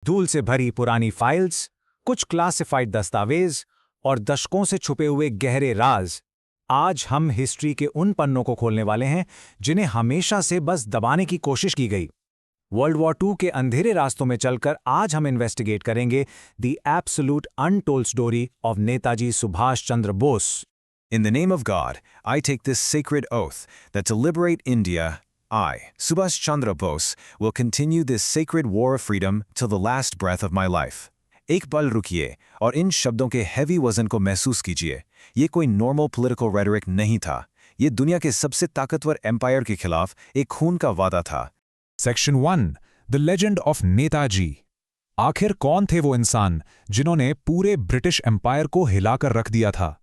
धूल से भरी पुरानी फाइल्स, कुछ क्लासिफाइड दस्तावेज और दशकों से छुपे हुए गहरे राज। आज हम हिस्ट्री के उन पन्नों को खोलने वाले हैं जिन्हें हमेशा से बस दबाने की कोशिश की गई। वर्ल्ड वॉर II के अंधेरे रास्तों में चलकर आज हम इन्वेस्टिगेट करेंगे the absolute untold story of Netaji Subhash Chandra Bose. In the name of God, I take this sacred oath that to liberate India, I, Subhash Chandra Bose, will continue this sacred war of freedom till the last breath of my life. एक पल रुकिए और इन शब्दों के heavy वजन को महसूस कीजिए। ये कोई नॉर्मल पॉलिटिकल रेटोरिक नहीं था। ये दुनिया के सबसे ताकतवर एम्पायर के खिलाफ एक खून का वादा था। Section 1 the legend of Netaji. आखिर कौन थे वो इंसान जिन्होंने पूरे ब्रिटिश एम्पायर को हिलाकर रख दिया था?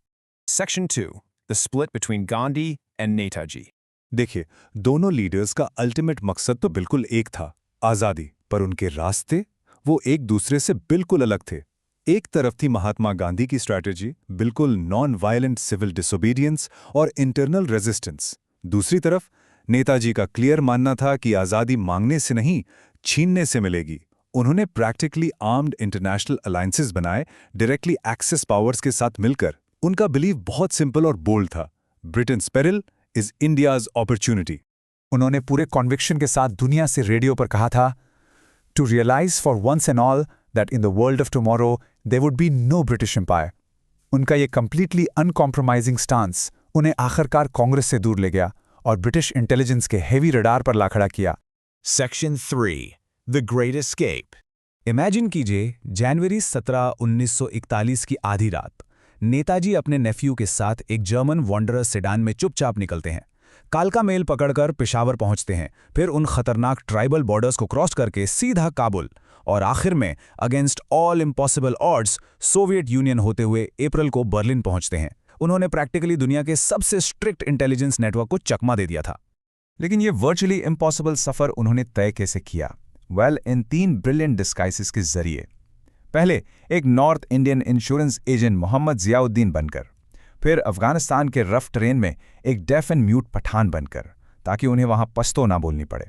Section 2 The split between Gandhi and Netaji. देखिए, दोनों लीडर्स का अल्टीमेट मकसद तो बिल्कुल एक था, आज़ादी, पर उनके रास्ते वो एक दूसरे से बिल्कुल अलग थे। एक तरफ थी महात्मा गांधी की स्ट्रैटेजी, बिल्कुल नॉन वायलेंट सिविल डिसोबीडियंस और इंटरनल रेजिस्टेंस। दूसरी तरफ नेताजी का क्लियर मानना था कि आज़ादी मांगने से नहीं, छीनने से मिलेगी। उन्होंने प्रैक्टिकली आर्म्ड इंटरनेशनल अलायंसेस बनाए, डायरेक्टली एक्सेस पावर्स के साथ मिलकर। उनका बिलीव बहुत सिंपल और बोल्ड था, Britain's peril is India's opportunity. उन्होंने पूरे कॉन्विक्शन के साथ दुनिया से रेडियो पर कहा था, to realise for once and all that in the world of tomorrow there would be no British empire. उनका ये कंप्लीटली अनकॉम्प्रोमाइजिंग स्टांस उन्हें आखिरकार कांग्रेस से दूर ले गया और ब्रिटिश इंटेलिजेंस के हेवी रडार पर ला खड़ा किया। Section 3 The Great Escape. Imagine कीजिए, जनवरी 17, 1941 की आधी रात नेताजी अपने नेफ्यू के साथ एक जर्मन वॉन्डरर सेडान में चुपचाप निकलते हैं। कालका मेल पकड़कर पेशावर पहुंचते हैं, फिर उन खतरनाक ट्राइबल बॉर्डर्स को क्रॉस करके सीधा काबुल और आखिर में against all impossible odds Soviet union होते हुए अप्रैल को बर्लिन पहुंचते हैं। उन्होंने प्रैक्टिकली दुनिया के सबसे स्ट्रिक्ट इंटेलिजेंस नेटवर्क को चकमा दे दिया था। लेकिन ये वर्चुअली इम्पॉसिबल सफ़र उन्होंने तय कैसे किया? इन 3 ब्रिलियंट डिस्गाइसेस के जरिए। पहले एक north Indian insurance agent Mohammad Ziauddin बनकर, फिर अफगानिस्तान के रफ टेरेन में एक डेफ एंड म्यूट पठान बनकर, ताकि उन्हें वहां पश्तो ना बोलनी पड़े,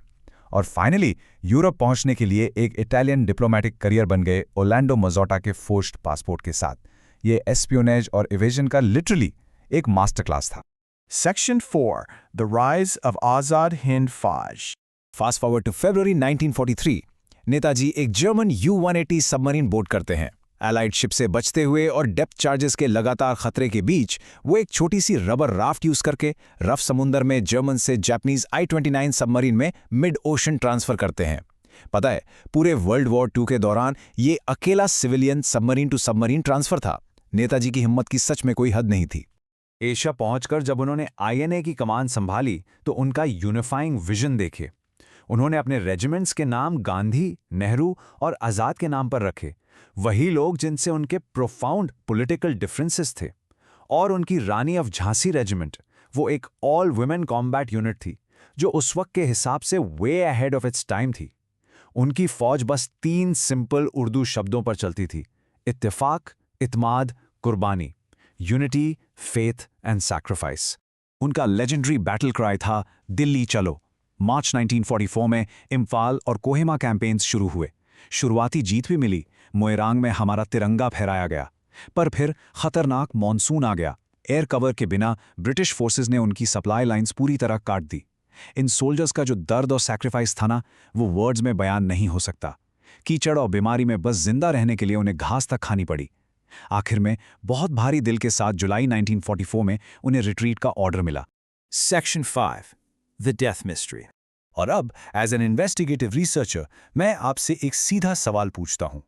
और फाइनली यूरोप पहुंचने के लिए एक इटालियन डिप्लोमेटिक करियर बन गए ओरलैंडो मजोटा के फोर्स्ड पासपोर्ट के साथ। ये एस्पियोनेज और इवेजन का लिटरली एक मास्टर क्लास था। Section 4 The Rise of Azad Hind Fauj. Fast forward to फरवरी 1943। नेताजी एक जर्मन U-180 सबमरीन बोर्ड करते हैं। एलाइड शिप से बचते हुए और डेप्थ चार्जेस के लगातार खतरे के बीच वो एक छोटी सी रबर राफ्ट यूज करके रफ समुंदर में जर्मन से जापानीज I-29 सबमरीन में मिड ओशन ट्रांसफर करते हैं। पता है, पूरे वर्ल्ड वॉर II के दौरान ये अकेला civilian submarine to submarine transfer था। नेताजी की हिम्मत की सच में कोई हद नहीं थी। एशिया पहुंचकर जब उन्होंने INA की कमान संभाली तो उनका यूनिफाइंग विजन देखे। उन्होंने अपने रेजिमेंट्स के नाम गांधी, नेहरू और आज़ाद के नाम पर रखे, वही लोग जिनसे उनके प्रोफाउंड पॉलिटिकल डिफरेंसेस थे। और उनकी रानी ऑफ झांसी रेजिमेंट, वो एक ऑल वुमेन कॉम्बैट यूनिट थी जो उस वक्त के हिसाब से way ahead of its time थी। उनकी फौज बस 3 सिंपल उर्दू शब्दों पर चलती थी, इत्तेफाक, इत्माद, कुर्बानी, यूनिटी, फेथ एंड सैक्रिफाइस। उनका लेजेंडरी बैटल क्राई था, दिल्ली चलो। मार्च 1944 में इम्फाल और कोहिमा कैंपेन्स शुरू हुए। शुरुआती जीत भी मिली, मोइरांग में हमारा तिरंगा फहराया गया। पर फिर खतरनाक मॉनसून आ गया। एयर कवर के बिना ब्रिटिश फोर्सेस ने उनकी सप्लाई लाइंस पूरी तरह काट दी। इन सोल्जर्स का जो दर्द और सैक्रिफाइस था ना, वो वर्ड्स में बयान नहीं हो सकता। कीचड़ और बीमारी में बस जिंदा रहने के लिए उन्हें घास तक खानी पड़ी। आखिर में बहुत भारी दिल के साथ जुलाई 1944 में उन्हें रिट्रीट का ऑर्डर मिला। Section 5 The Death Mystery. और अब एज एन इन्वेस्टिगेटिव रिसर्चर मैं आपसे एक सीधा सवाल पूछता हूं,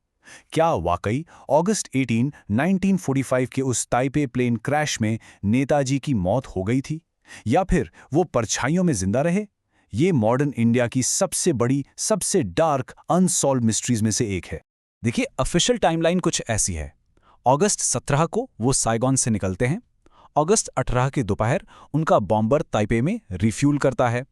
क्या वाकई अगस्त 18, 1945 के उस ताइपे प्लेन क्रैश में नेताजी की मौत हो गई थी, या फिर वो परछाइयों में जिंदा रहे? ये मॉडर्न इंडिया की सबसे बड़ी, सबसे डार्क अनसॉल्व्ड मिस्ट्रीज में से एक है। देखिए, ऑफिशियल टाइमलाइन कुछ ऐसी है। अगस्त 17 को वो साइगॉन से निकलते हैं। अगस्त 18 की दोपहर उनका बॉम्बर ताइपे में रिफ्यूल करता है।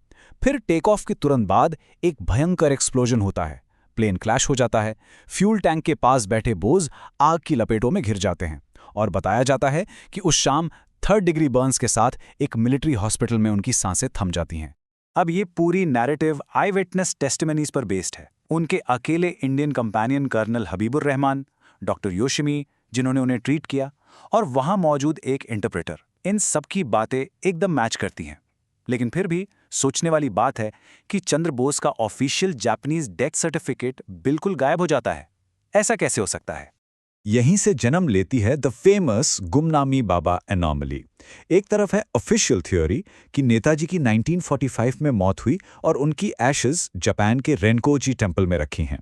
फिर टेक ऑफ के तुरंत बाद एक भयंकर एक्सप्लोजन होता है, प्लेन क्लैश हो जाता है। फ्यूल टैंक के पास बैठे बोझ आग की लपेटों में घिर जाते हैं और बताया जाता है कि उस शाम 3rd डिग्री बर्न्स के साथ एक मिलिट्री हॉस्पिटल में उनकी सांसें थम जाती हैं। अब ये पूरी नैरेटिव आई विटनेस टेस्टिमनीज पर बेस्ड है। उनके अकेले Indian companion colonel Habibur Rahman, doctor Yoshimi जिन्होंने उन्हें ट्रीट किया, और वहां मौजूद एक इंटरप्रेटर, इन सब की बातें एकदम मैच करती हैं। लेकिन फिर भी सोचने वाली बात है कि चंद्र बोस का ऑफिशियल जापानीज डेथ सर्टिफिकेट बिल्कुल गायब हो जाता है। ऐसा कैसे हो सकता है? यहीं से जन्म लेती है the famous Gumnami Baba anomaly. एक तरफ है ऑफिशियल थ्योरी कि नेताजी की 1945 में मौत हुई और उनकी एशेज जापान के रेनकोजी टेम्पल में रखी हैं।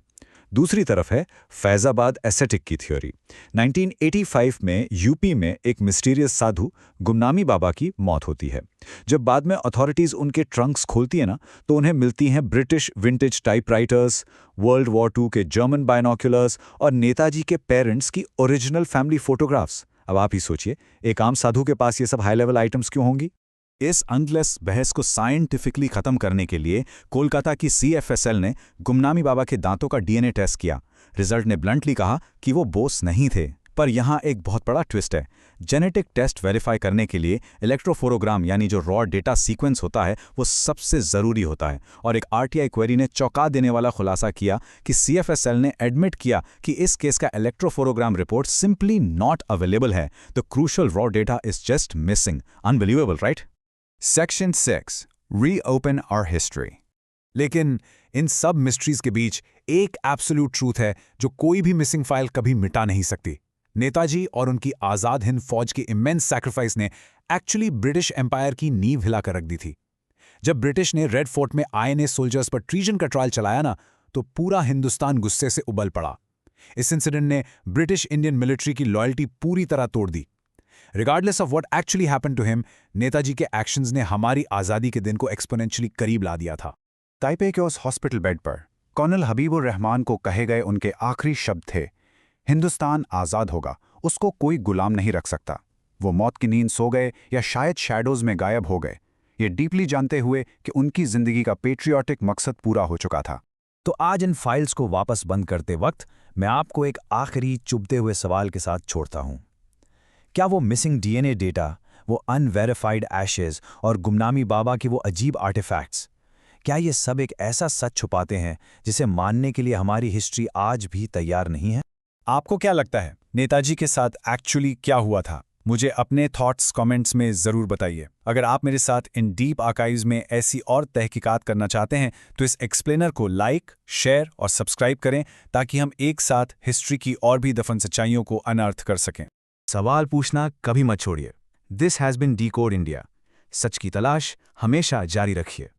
दूसरी तरफ है फैजाबाद एसेटिक की थ्योरी। 1985 में यूपी में एक मिस्टीरियस साधु गुमनामी बाबा की मौत होती है। जब बाद में अथॉरिटीज उनके ट्रंक्स खोलती है ना, तो उन्हें मिलती हैं British vintage typewriters, world war II के जर्मन बायनोक्यूलर्स और नेताजी के पेरेंट्स की ओरिजिनल फैमिली फोटोग्राफ्स। अब आप ही सोचिए, एक आम साधु के पास ये सब हाई लेवल आइटम्स क्यों होंगी? इस अंडलेस बहस को साइंटिफिकली खत्म करने के लिए कोलकाता की CFSL ने गुमनामी बाबा के दांतों का DNA टेस्ट किया। रिजल्ट ने ब्लंटली कहा कि वो बोस नहीं थे। पर यहाँ एक बहुत बड़ा ट्विस्ट है। जेनेटिक टेस्ट वेरीफाई करने के लिए इलेक्ट्रोफोरोग्राम यानी जो रॉ डेटा सीक्वेंस होता है वो सबसे ज़रूरी होता है। और एक RTI क्वेरी ने चौंका देने वाला खुलासा किया कि CFSL ने एडमिट किया कि इस केस का electrophorogram report simply not available है। The crucial raw data is just missing. Unbelievable, right? Section 6 reopen our history. लेकिन इन सब मिस्ट्रीज के बीच एक एब्सोल्यूट ट्रूथ है जो कोई भी मिसिंग फाइल कभी मिटा नहीं सकती। नेताजी और उनकी आज़ाद हिंद फौज की इमेंस सैक्रिफाइस ने एक्चुअली ब्रिटिश एम्पायर की नींव हिलाकर रख दी थी। जब ब्रिटिश ने रेड फोर्ट में INA सोल्जर्स पर ट्रीजन का ट्रायल चलाया ना, तो पूरा हिंदुस्तान गुस्से से उबल पड़ा। इस इंसिडेंट ने ब्रिटिश इंडियन मिलिट्री की लॉयल्टी पूरी तरह तोड़ दी। Regardless of what actually happened to him, Netaji के एक्शंस ने हमारी आज़ादी के दिन को एक्सपोनेंशियली करीब ला दिया था। ताइपे के उस हॉस्पिटल बेड पर कर्नल हबीबुर रहमान को कहे गए उनके आखिरी शब्द थे, हिंदुस्तान आज़ाद होगा, उसको कोई गुलाम नहीं रख सकता। वो मौत की नींद सो गए या शायद शैडोज में गायब हो गए, ये डीपली जानते हुए कि उनकी जिंदगी का पेट्रियाटिक मकसद पूरा हो चुका था। तो आज इन फाइल्स को वापस बंद करते वक्त मैं आपको एक आखिरी चुभते हुए सवाल के साथ छोड़ता हूं। क्या वो मिसिंग DNA डेटा, वो अनवेरिफाइड एशेज और गुमनामी बाबा की वो अजीब आर्टिफैक्ट्स, क्या ये सब एक ऐसा सच छुपाते हैं जिसे मानने के लिए हमारी हिस्ट्री आज भी तैयार नहीं है? आपको क्या लगता है नेताजी के साथ एक्चुअली क्या हुआ था? मुझे अपने थॉट्स कमेंट्स में ज़रूर बताइए। अगर आप मेरे साथ इन डीप आर्काइव्स में ऐसी और तहकीकात करना चाहते हैं तो इस एक्सप्लेनर को लाइक, शेयर और सब्सक्राइब करें ताकि हम एक साथ हिस्ट्री की और भी दफन सच्चाइयों को अनर्थ कर सकें। सवाल पूछना कभी मत छोड़िए। This has been decode India. सच की तलाश हमेशा जारी रखिए।